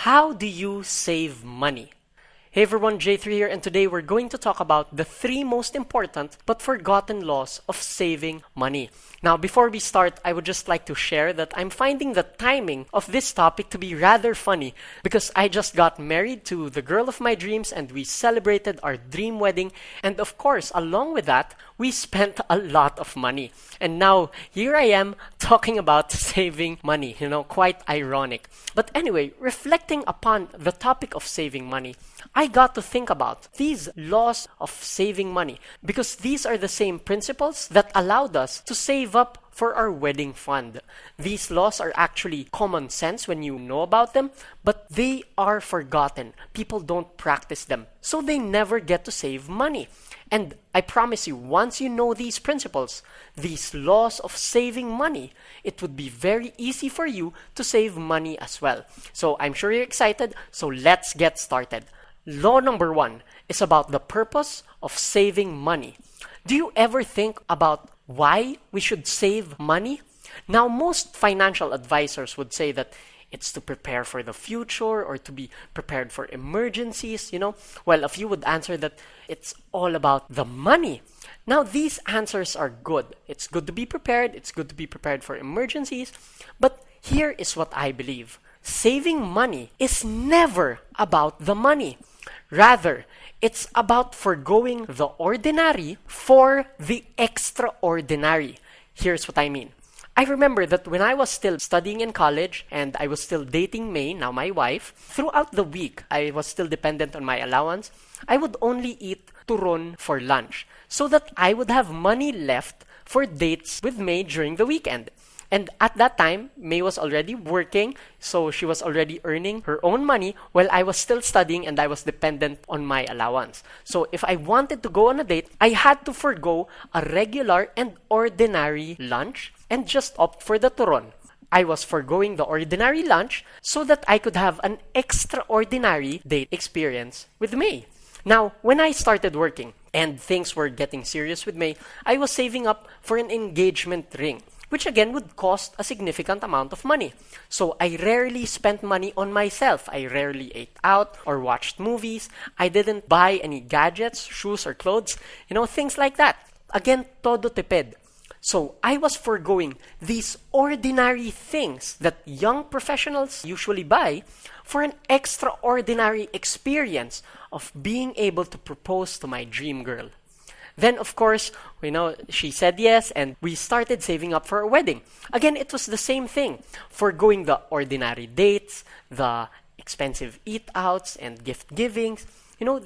How do you save money? Hey everyone, J3 here, and today we're going to talk about the 3 most important but forgotten laws of saving money. Now, before we start, I would just like to share that I'm finding the timing of this topic to be rather funny because I just got married to the girl of my dreams and we celebrated our dream wedding, and of course, along with that, we spent a lot of money. And now, here I am talking about saving money, quite ironic. But anyway, reflecting upon the topic of saving money, I got to think about these laws of saving money because these are the same principles that allowed us to save up for our wedding fund. These laws are actually common sense when you know about them, but they are forgotten. People don't practice them, so they never get to save money. And I promise you, once you know these principles, these laws of saving money, it would be very easy for you to save money as well. So I'm sure you're excited, so let's get started. Law number 1 is about the purpose of saving money. Do you ever think about why we should save money? Now, most financial advisors would say that it's to prepare for the future or to be prepared for emergencies, Well, a few would answer that it's all about the money. Now, these answers are good. It's good to be prepared. It's good to be prepared for emergencies. But here is what I believe. Saving money is never about the money. Rather, it's about forgoing the ordinary for the extraordinary. Here's what I mean. I remember that when I was still studying in college and I was still dating May, now my wife, throughout the week, I was still dependent on my allowance. I would only eat turon for lunch so that I would have money left for dates with May during the weekend. And at that time, May was already working, so she was already earning her own money while I was still studying and I was dependent on my allowance. So if I wanted to go on a date, I had to forgo a regular and ordinary lunch and just opt for the turon. I was forgoing the ordinary lunch so that I could have an extraordinary date experience with May. Now, when I started working and things were getting serious with May, I was saving up for an engagement ring, which again would cost a significant amount of money. So I rarely spent money on myself. I rarely ate out or watched movies. I didn't buy any gadgets, shoes, or clothes, things like that. Again, todo tipid. So I was forgoing these ordinary things that young professionals usually buy for an extraordinary experience of being able to propose to my dream girl. Then, of course, she said yes, and we started saving up for our wedding. Again, it was the same thing. Forgoing the ordinary dates, the expensive eat-outs and gift-givings,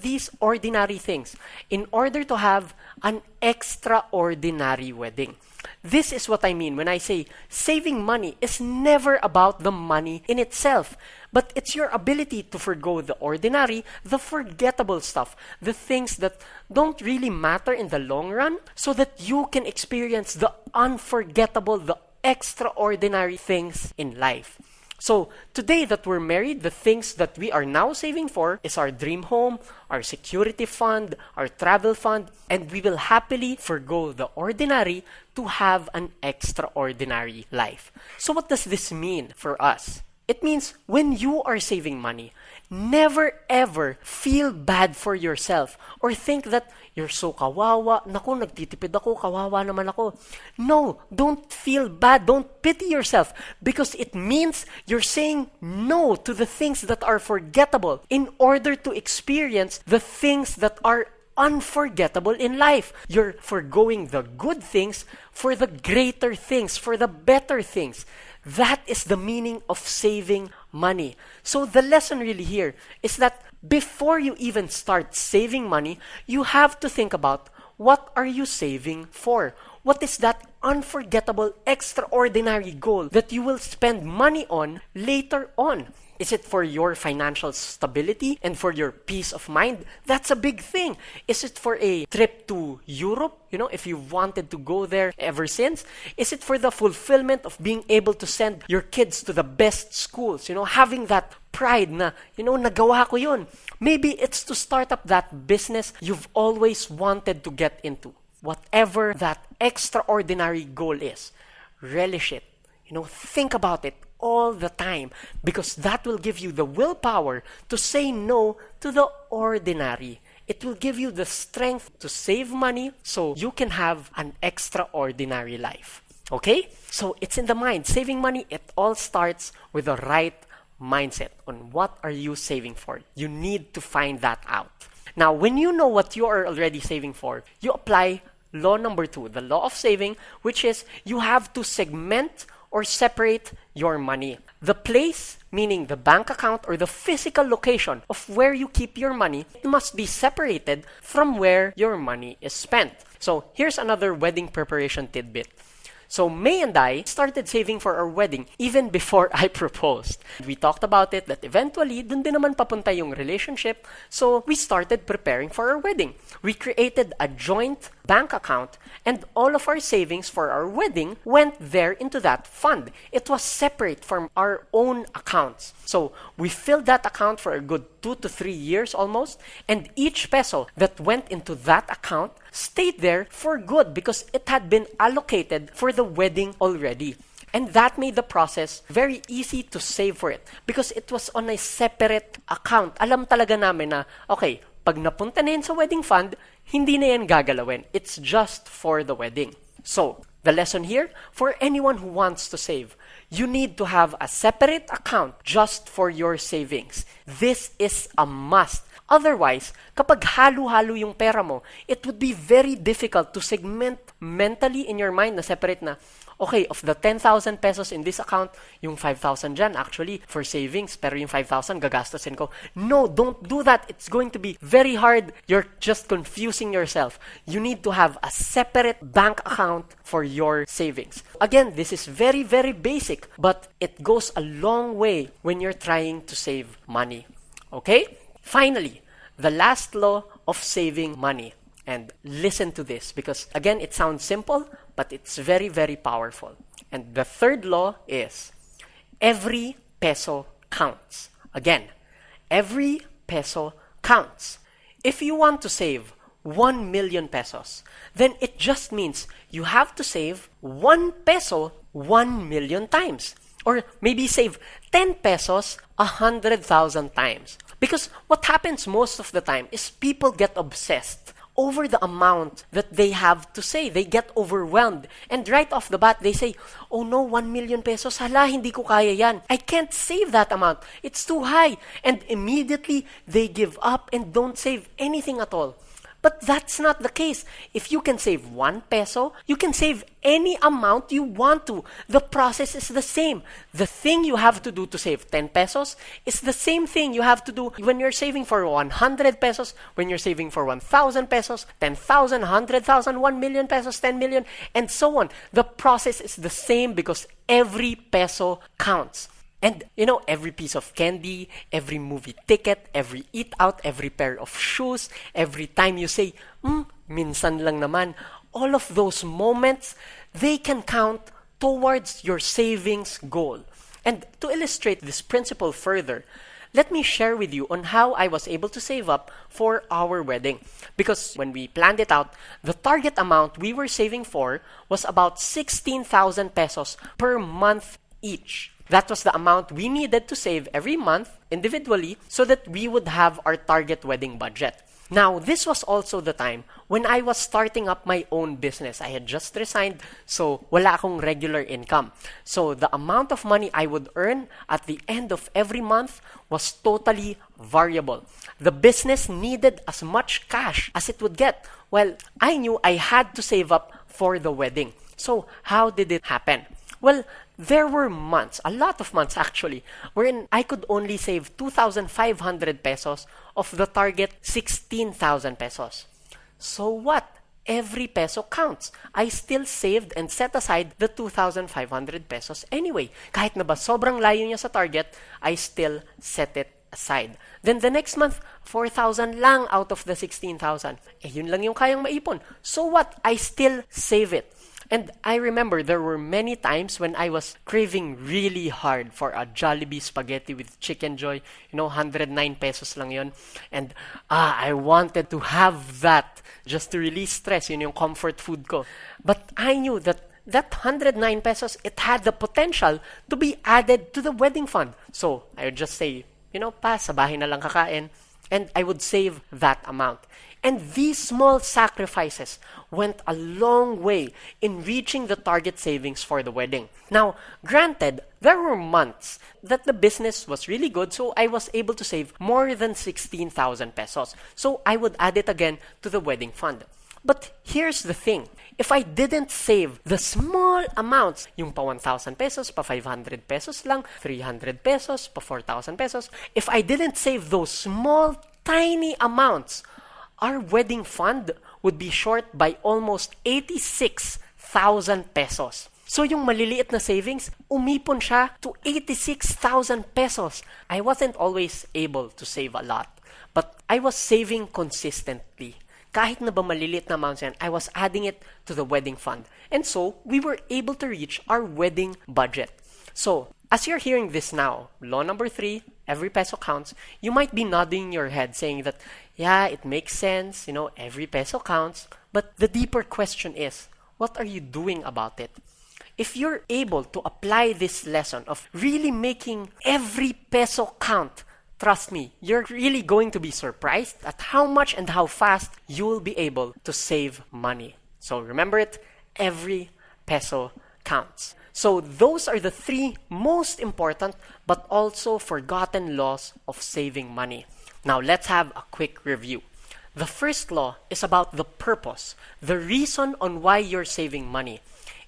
these ordinary things, in order to have an extraordinary wedding. This is what I mean when I say saving money is never about the money in itself, but it's your ability to forgo the ordinary, the forgettable stuff, the things that don't really matter in the long run, so that you can experience the unforgettable, the extraordinary things in life. So, today that we're married, the things that we are now saving for is our dream home, our security fund, our travel fund, and we will happily forgo the ordinary to have an extraordinary life. So, what does this mean for us? It means when you are saving money, never ever feel bad for yourself or think that you're so kawawa. Naku, nagtitipid ako, kawawa naman ako. No, don't feel bad. Don't pity yourself because it means you're saying no to the things that are forgettable in order to experience the things that are unforgettable in life. You're forgoing the good things for the greater things, for the better things. That is the meaning of saving money. So the lesson really here is that before you even start saving money, you have to think about what are you saving for? What is that unforgettable, extraordinary goal that you will spend money on later on? Is it for your financial stability and for your peace of mind? That's a big thing. Is it for a trip to Europe? If you've wanted to go there ever since? Is it for the fulfillment of being able to send your kids to the best schools? Having that pride na, nagawa ko yun. Maybe it's to start up that business you've always wanted to get into. Whatever that extraordinary goal is, relish it. Think about it all the time, because that will give you the willpower to say no to the ordinary. It will give you the strength to save money so you can have an extraordinary life. Okay? So it's in the mind. Saving money, it all starts with the right mindset on what are you saving for. You need to find that out. Now, when you know what you are already saving for, you apply law number 2, the law of saving, which is you have to segment or separate your money. The place, meaning the bank account or the physical location of where you keep your money, it must be separated from where your money is spent. So here's another wedding preparation tidbit. So May and I started saving for our wedding even before I proposed. We talked about it that eventually, dun din naman papunta yung relationship. So we started preparing for our wedding. We created a joint bank account and all of our savings for our wedding went there into that fund. It was separate from our own accounts. So we filled that account for a good 2 to 3 years almost, and each peso that went into that account stayed there for good because it had been allocated for the wedding already. And that made the process very easy to save for it because it was on a separate account. Alam talaga namin na, okay, pag napunta na yan sa wedding fund, hindi na yan gagalawin. It's just for the wedding. So, the lesson here, for anyone who wants to save, you need to have a separate account just for your savings. This is a must. Otherwise, kapag halo-halo yung pera mo, it would be very difficult to segment mentally in your mind na separate na, okay, of the 10,000 pesos in this account, yung 5,000 dyan actually for savings, pero yung 5,000 gagastasin ko. No, don't do that. It's going to be very hard. You're just confusing yourself. You need to have a separate bank account for your savings. Again, this is very, very basic, but it goes a long way when you're trying to save money. Okay? Finally, the last law of saving money. And listen to this because, again, it sounds simple, but it's very, very powerful. And the third law is every peso counts. Again, every peso counts. If you want to save 1 million pesos, then it just means you have to save 1 peso 1 million times. Or maybe save 10 pesos 100,000 times. Because what happens most of the time is people get obsessed over the amount that they have to say. They get overwhelmed. And right off the bat, they say, oh no, 1 million pesos, hala, hindi ko kaya yan. I can't save that amount. It's too high. And immediately, they give up and don't save anything at all. But that's not the case. If you can save 1 peso, you can save any amount you want to. The process is the same. The thing you have to do to save 10 pesos is the same thing you have to do when you're saving for 100 pesos, when you're saving for 1,000 pesos, 10,000, 100,000, 1 million pesos, 10 million, and so on. The process is the same because every peso counts. And, every piece of candy, every movie ticket, every eat out, every pair of shoes, every time you say, minsan lang naman, all of those moments, they can count towards your savings goal. And to illustrate this principle further, let me share with you on how I was able to save up for our wedding. Because when we planned it out, the target amount we were saving for was about 16,000 pesos per month each. That was the amount we needed to save every month individually so that we would have our target wedding budget. Now, this was also the time when I was starting up my own business. I had just resigned, so wala akong regular income. So the amount of money I would earn at the end of every month was totally variable. The business needed as much cash as it would get. Well, I knew I had to save up for the wedding. So how did it happen? Well, there were months, a lot of months actually, wherein I could only save 2,500 pesos of the target 16,000 pesos. So what? Every peso counts. I still saved and set aside the 2,500 pesos anyway. Kahit na ba sobrang layo niya sa target, I still set it aside. Then the next month, 4,000 lang out of the 16,000. Yun lang yung kayang maipon. So what? I still save it. And I remember there were many times when I was craving really hard for a Jollibee spaghetti with chicken joy. 109 pesos lang yun. And I wanted to have that just to release stress. Yun yung comfort food ko. But I knew that that 109 pesos, it had the potential to be added to the wedding fund. So I would just say, pa, sa bahay na lang kakain, and I would save that amount. And these small sacrifices went a long way in reaching the target savings for the wedding. Now, granted, there were months that the business was really good, so I was able to save more than 16,000 pesos. So I would add it again to the wedding fund. But here's the thing. If I didn't save the small amounts, yung pa 1,000 pesos, pa 500 pesos lang, 300 pesos, pa 4,000 pesos, if I didn't save those small, tiny amounts, our wedding fund would be short by almost 86,000 pesos. So yung maliliit na savings, umipon siya to 86,000 pesos. I wasn't always able to save a lot, but I was saving consistently. Kahit na ba maliliit na amounts yan, I was adding it to the wedding fund. And so, we were able to reach our wedding budget. So, as you're hearing this now, law number 3, every peso counts, you might be nodding your head saying that, yeah, it makes sense, every peso counts. But the deeper question is, what are you doing about it? If you're able to apply this lesson of really making every peso count, trust me, you're really going to be surprised at how much and how fast you will be able to save money. So remember it, every peso counts. So those are the 3 most important but also forgotten laws of saving money. Now let's have a quick review. The first law is about the purpose, the reason on why you're saving money.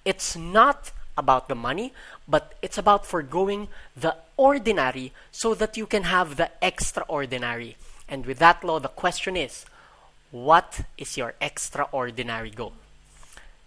It's not about the money, but it's about forgoing the ordinary so that you can have the extraordinary. And with that law, the question is, what is your extraordinary goal?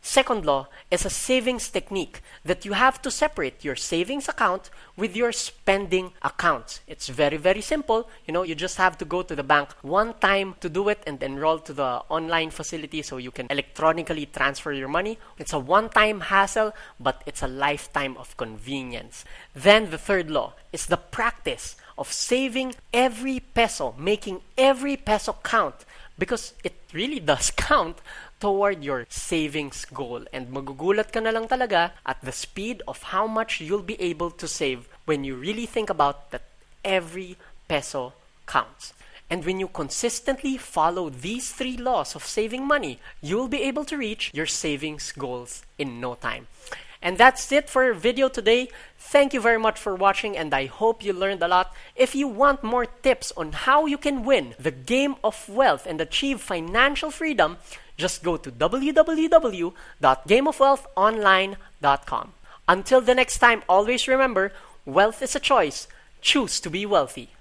Second law is a savings technique that you have to separate your savings account with your spending account. It's very, very simple. You just have to go to the bank one time to do it and enroll to the online facility so you can electronically transfer your money. It's a one-time hassle, but it's a lifetime of convenience. Then the third law is the practice of saving every peso, making every peso count, because it really does count toward your savings goal. And magugulat ka na lang talaga at the speed of how much you'll be able to save when you really think about that every peso counts. And when you consistently follow these 3 laws of saving money, you'll be able to reach your savings goals in no time. And that's it for our video today. Thank you very much for watching, and I hope you learned a lot. If you want more tips on how you can win the game of wealth and achieve financial freedom, just go to www.gameofwealthonline.com. Until the next time, always remember, wealth is a choice. Choose to be wealthy.